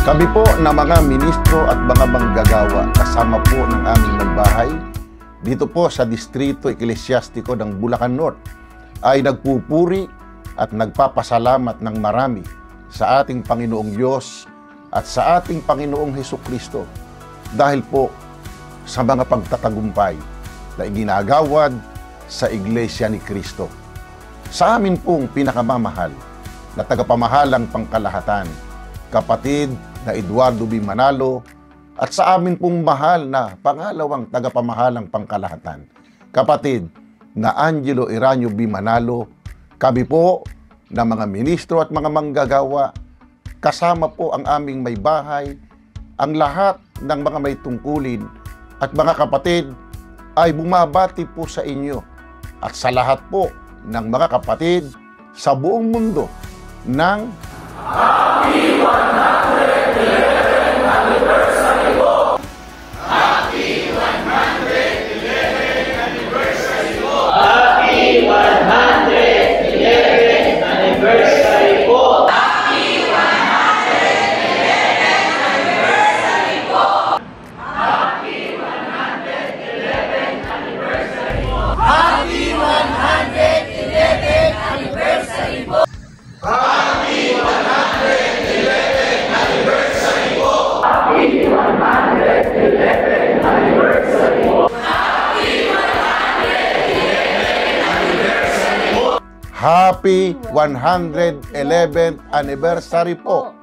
Kami po na mga ministro at mga manggagawa kasama po ng aming magbahay dito po sa Distrito Eklesyastiko ng Bulacan North ay nagpupuri at nagpapasalamat ng marami sa ating Panginoong Diyos at sa ating Panginoong Hesukristo dahil po sa mga pagtatagumpay na iginagawad sa Iglesia ni Kristo. Sa amin pong pinakamamahal na tagapamahalang pangkalahatan, kapatid na Eduardo B. Manalo, at sa amin pong mahal na pangalawang tagapamahalang pangkalahatan, kapatid na Angelo Iranio B. Manalo, kami po na mga ministro at mga manggagawa, kasama po ang aming may bahay, ang lahat ng mga may tungkulin at mga kapatid ay bumabati po sa inyo at sa lahat po ng mga kapatid sa buong mundo ng Happy 111th anniversary po! Happy 111th anniversary po! Happy 111th anniversary po! Happy 111th anniversary po! Happy 111th anniversary po! Happy 111th anniversary po! Happy 111th anniversary po! Happy 111th anniversary po! Happy 111th anniversary po! Happy 111th anniversary po!